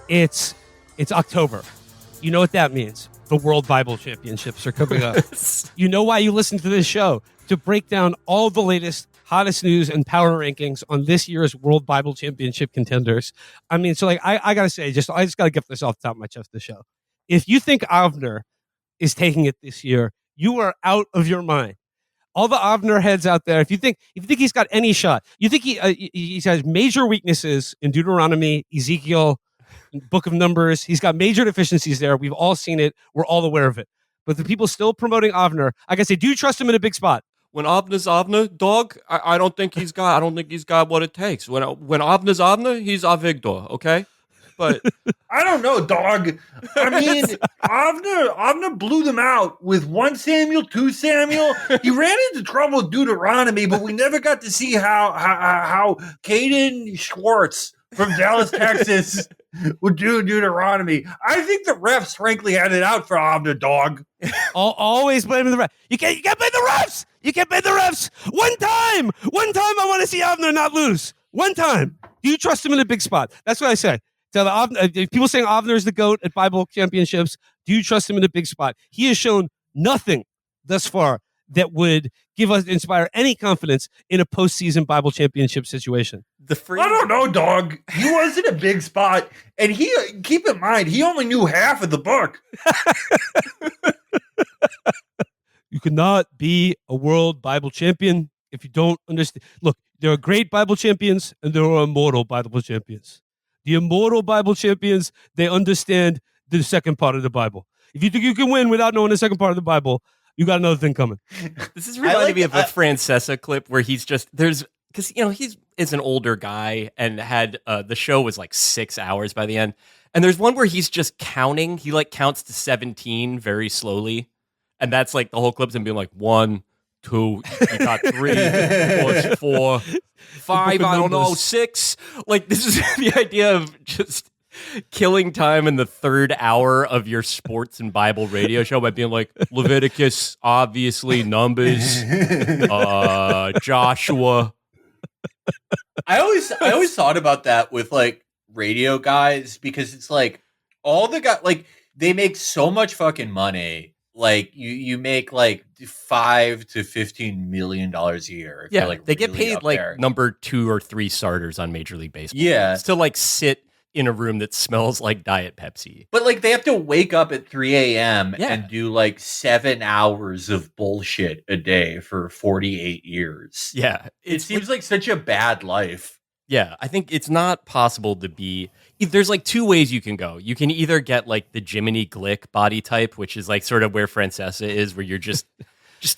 It's October. You know what that means. The World Bible Championships are coming up. You know why you listen to this show? To break down all the latest, hottest news and power rankings on this year's World Bible Championship contenders. I mean, so like I gotta say, I just gotta get this off the top of my chest. The show. If you think Avner is taking it this year, you are out of your mind. All the Avner heads out there, if you think he's got any shot, you think he has major weaknesses in Deuteronomy, Ezekiel, Book of Numbers. He's got major deficiencies there. We've all seen it. We're all aware of it. But the people still promoting Avner, I gotta say, do you trust him in a big spot? When Avner's Avner, dog, I don't think he's got what it takes. When Avner's Avner, he's Avigdor, okay? But I don't know, dog. I mean, Avner blew them out with 1 Samuel, 2 Samuel. He ran into trouble with Deuteronomy, but we never got to see how Caden Schwartz from Dallas, Texas would do Deuteronomy. I think the refs frankly had it out for Avner, dog. Always blaming the refs. You can't blame the refs. You can't blame the refs. One time I want to see Avner not lose. One time. Do you trust him in a big spot? That's what I say. So people saying Avner is the GOAT at Bible championships. Do you trust him in a big spot? He has shown nothing thus far that would inspire any confidence in a postseason Bible championship situation. I don't know, dog. He was in a big spot, and keep in mind, he only knew half of the book. You cannot be a world Bible champion if you don't understand. Look, there are great Bible champions, and there are immortal Bible champions. The immortal Bible champions, they understand the second part of the Bible. If you think you can win without knowing the second part of the Bible, you got another thing coming. This is reminding me of a Francesa clip where he's just, because, he's an older guy and had, the show was like 6 hours by the end. And there's one where he's just counting. He counts to 17 very slowly. And that's like the whole clip's him being like 1, 2, you got 3, 4, 5, I don't know, 6. Like, this is the idea of just killing time in the third hour of your sports and Bible radio show by being like, Leviticus, obviously, Numbers, Joshua. I always thought about that with like radio guys, because it's like all the guys, like, they make so much fucking money. Like you make like $5 to $15 million a year. Yeah, like they get paid like there. number 2 or 3 starters on Major League Baseball. Yeah, to like sit in a room that smells like Diet Pepsi. But like they have to wake up at 3 a.m. Yeah. and do like 7 hours of bullshit a day for 48 years. Yeah, it seems like such a bad life. Yeah, I think it's not possible to be. There's like 2 ways you can go. You can either get like the Jiminy Glick body type, which is like sort of where Francesa is, where you're just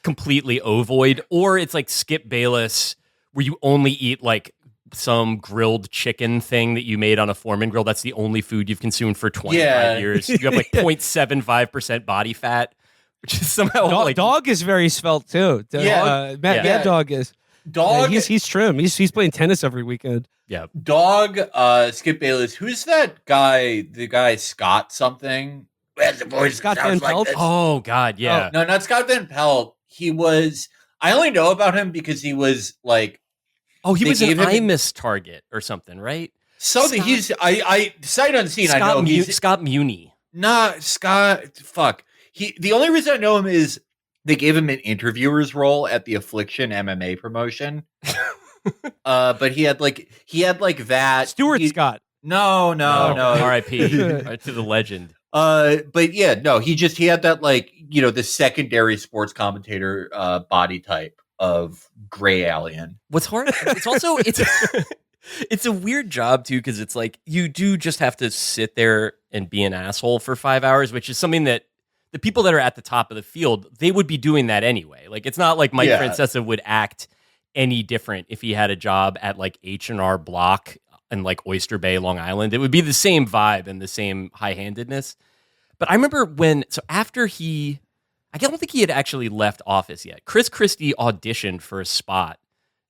completely ovoid, or it's like Skip Bayless, where you only eat like some grilled chicken thing that you made on a Foreman grill. That's the only food you've consumed for 25 years. You have like 0.75% body fat, which is somehow Dog is very svelte too. Mad Dog is. Dog, he's trim. He's playing tennis every weekend. Yeah. Dog, Skip Bayless. Who's that guy? The guy Scott something. Where's the voice? Scott Van Pelt. Oh God, yeah. Oh, no, not Scott Van Pelt. He was. I only know about him because he was like. Oh, he was an IMUS target or something, right? Something. He's. I sight unseen. I know he's Scott Muni. Nah, Scott. Fuck. The only reason I know him is they gave him an interviewer's role at the Affliction MMA promotion. But he had like that. Stuart Scott. No. R.I.P. To the legend. But yeah, no, he had that like, the secondary sports commentator body type of gray alien. What's hard? It's also it's a weird job too, because it's like you do just have to sit there and be an asshole for 5 hours, which is something that the people that are at the top of the field, they would be doing that anyway. Like, it's not like Mike Francesa would act any different if he had a job at like H&R Block in like Oyster Bay, Long Island. It would be the same vibe and the same high-handedness. But I remember after I don't think he had actually left office yet. Chris Christie auditioned for a spot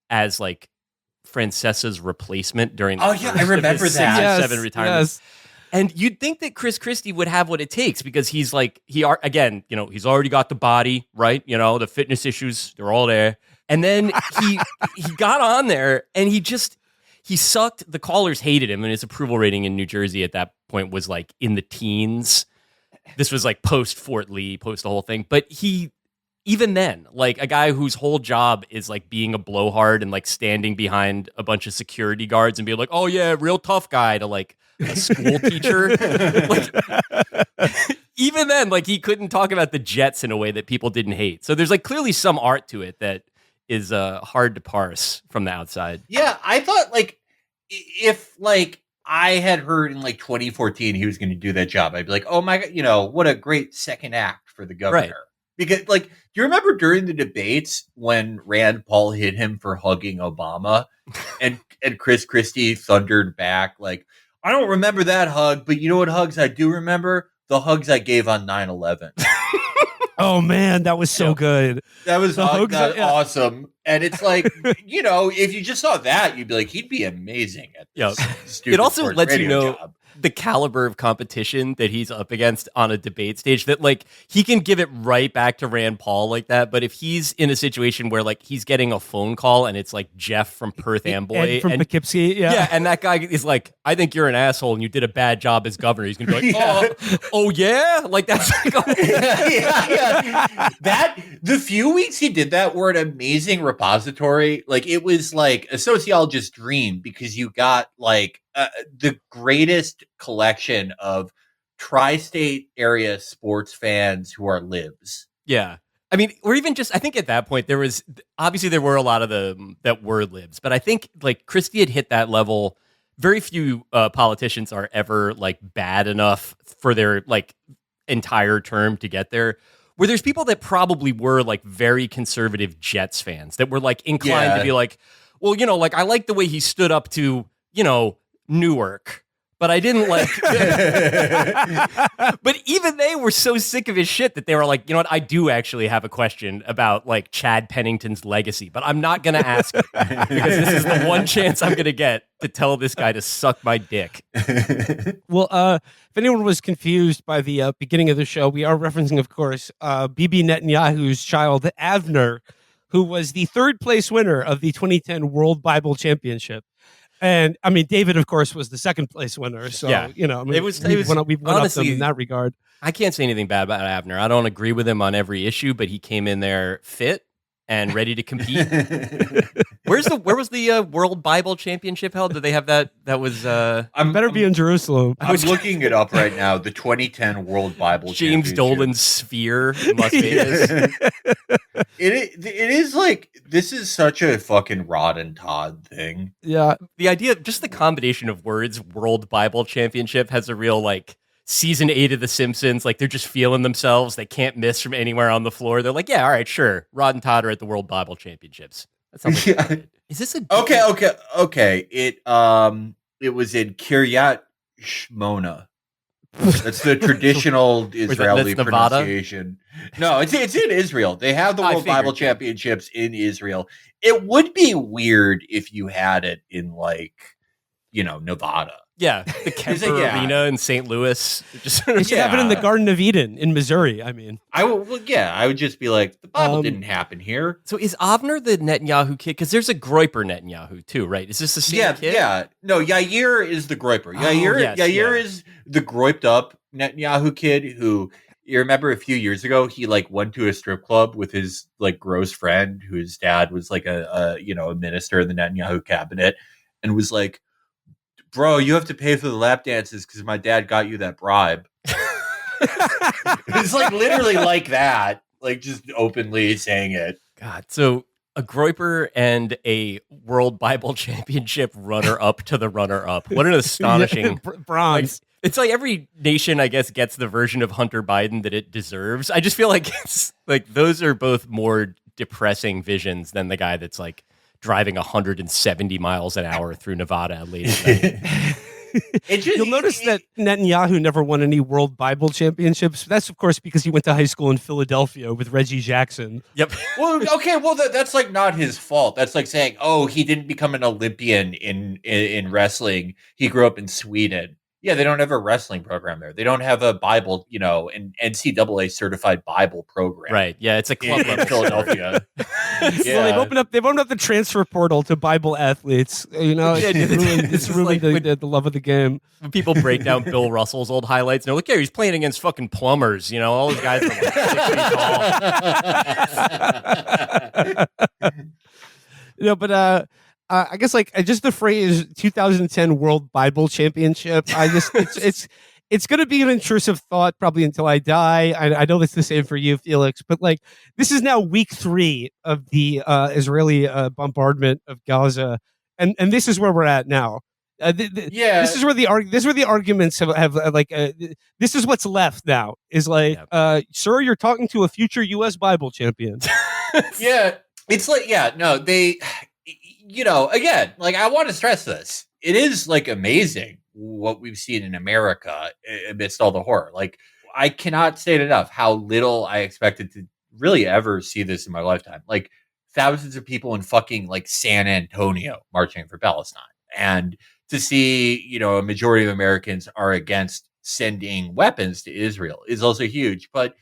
as like Francesa's replacement during I remember that. 7 retirement. Yes. And you'd think that Chris Christie would have what it takes, because he's like, he's already got the body, right? The fitness issues, they're all there. And then he got on there and he sucked. The callers hated him, and his approval rating in New Jersey at that point was like in the teens. This was like post Fort Lee, post the whole thing. But even then, like a guy whose whole job is like being a blowhard and like standing behind a bunch of security guards and being like, oh yeah, real tough guy to like a school teacher. Like, even then, like he couldn't talk about the Jets in a way that people didn't hate. So there's like clearly some art to it that is hard to parse from the outside. Yeah, I thought like if like I had heard in like 2014 he was going to do that job, I'd be like, oh my God, what a great second act for the governor. Right. Because like, do you remember during the debates when Rand Paul hit him for hugging Obama and Chris Christie thundered back like, I don't remember that hug, but you know what hugs I do remember? The hugs I gave on 9/11. Oh man, that was so good. That was yeah. awesome. And it's like, if you just saw that, you'd be like, he'd be amazing at this. Stupid It also sports lets you radio know job. the caliber of competition that he's up against on a debate stage, that like he can give it right back to Rand Paul like that. But if he's in a situation where like he's getting a phone call and it's like Jeff from Perth Amboy from Poughkeepsie, yeah, and that guy is like, I think you're an asshole and you did a bad job as governor. He's gonna be like, oh yeah, like that's like, yeah. That the few weeks he did that were an amazing repository. Like it was like a sociologist's dream because you got like the greatest collection of tri-state area sports fans who are libs. Yeah. I mean, or even just, I think at that point there were a lot of them that were libs, but I think like Christie had hit that level. Very few politicians are ever like bad enough for their like entire term to get there. Where there's people that probably were like very conservative Jets fans that were like inclined to be like, well, like I like the way he stood up to, Newark, but I didn't like. But even they were so sick of his shit that they were like, you know what? I do actually have a question about like Chad Pennington's legacy, but I'm not going to ask it because this is the one chance I'm going to get to tell this guy to suck my dick. Well, if anyone was confused by the beginning of the show, we are referencing, of course, Bibi Netanyahu's child, Avner, who was the third place winner of the 2010 World Bible Championship. And I mean, David, of course, was the second place winner. So, yeah. We've went up them in that regard. I can't say anything bad about Avner. I don't agree with him on every issue, but he came in there fit and ready to compete. Where was the World Bible Championship held? Did they have that? That was better be in Jerusalem. I was looking it up right now. The 2010 World Bible James Championship. Dolan's Sphere in Las Vegas. It is like, this is such a fucking Rod and Todd thing. Yeah. The idea, just the combination of words, World Bible Championship, has a real like season 8 of The Simpsons. Like they're just feeling themselves. They can't miss from anywhere on the floor. They're like, yeah, all right, sure. Rod and Todd are at the World Bible Championships. That sounds like good. Is this a Okay. It was in Kiryat Shmona. That's the traditional Israeli pronunciation. No, it's in Israel. They have the World Bible Championships in Israel. It would be weird if you had it in like, Nevada. Yeah, the Kemper Arena in St. Louis. They should have it in the Garden of Eden in Missouri. I mean, I would just be like, the Bible didn't happen here. So is Avner the Netanyahu kid? Because there's a Groiper Netanyahu too, right? Is this the same kid? Yeah. No, Yair is the Groiper. Yair is the groiped up Netanyahu kid who, you remember a few years ago, he like went to a strip club with his like gross friend whose dad was like a minister in the Netanyahu cabinet, and was like, bro, you have to pay for the lap dances because my dad got you that bribe. It's like literally like that, like just openly saying it. God, so a Groiper and a World Bible Championship runner-up to the runner-up. What an astonishing bronze. It's like every nation, I guess, gets the version of Hunter Biden that it deserves. I just feel like it's like those are both more depressing visions than the guy that's like driving 170 miles an hour through Nevada late at night. You'll notice that Netanyahu never won any World Bible Championships. That's, of course, because he went to high school in Philadelphia with Reggie Jackson. Yep. Well, okay. Well, that's like not his fault. That's like saying, oh, he didn't become an Olympian in wrestling. He grew up in Sweden. Yeah, they don't have a wrestling program there. They don't have a Bible, an NCAA certified Bible program. Right. Yeah, it's a club In level Philadelphia. Well, they've opened up the transfer portal to Bible athletes. It's ruined the love of the game. When people break down Bill Russell's old highlights, and they're like, yeah, he's playing against fucking plumbers. All those guys are like 6 feet tall. But I guess just the phrase 2010 World Bible Championship. It's going to be an intrusive thought probably until I die. I know that's the same for you, Felix. But this is now week 3 of the Israeli bombardment of Gaza, and this is where we're at now. This is where the arguments have this is what's left now. Is sir, you're talking to a future U.S. Bible champion. Yeah, it's they. Again, I want to stress this. It is amazing what we've seen in America amidst all the horror. I cannot say it enough how little I expected to really ever see this in my lifetime. Thousands of people in fucking San Antonio marching for Palestine. And to see, a majority of Americans are against sending weapons to Israel is also huge. But,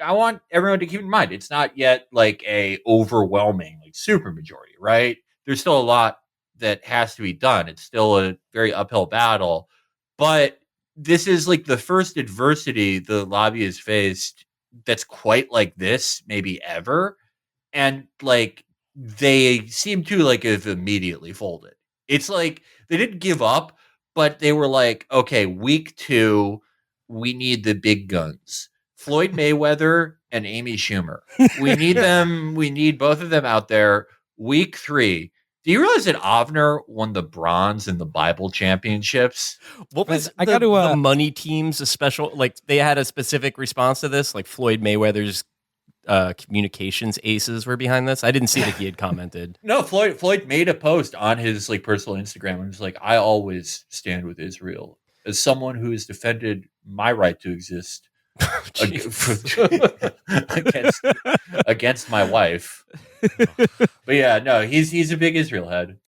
I want everyone to keep in mind, it's not yet a overwhelming super majority, right? There's still a lot that has to be done. It's still a very uphill battle, but this is the first adversity the lobby has faced that's quite like this, maybe ever. And they seem to have immediately folded. It's they didn't give up, but they were okay, week 2, we need the big guns. Floyd Mayweather and Amy Schumer. We need them. We need both of them out there. Week 3. Do you realize that Avner won the bronze in the Bible championships? What was the money teams a special? They had a specific response to this. Floyd Mayweather's communications aces were behind this. I didn't see that he had commented. No, Floyd made a post on his personal Instagram and was I always stand with Israel as someone who has defended my right to exist. against my wife. But yeah, no, he's a big Israel head.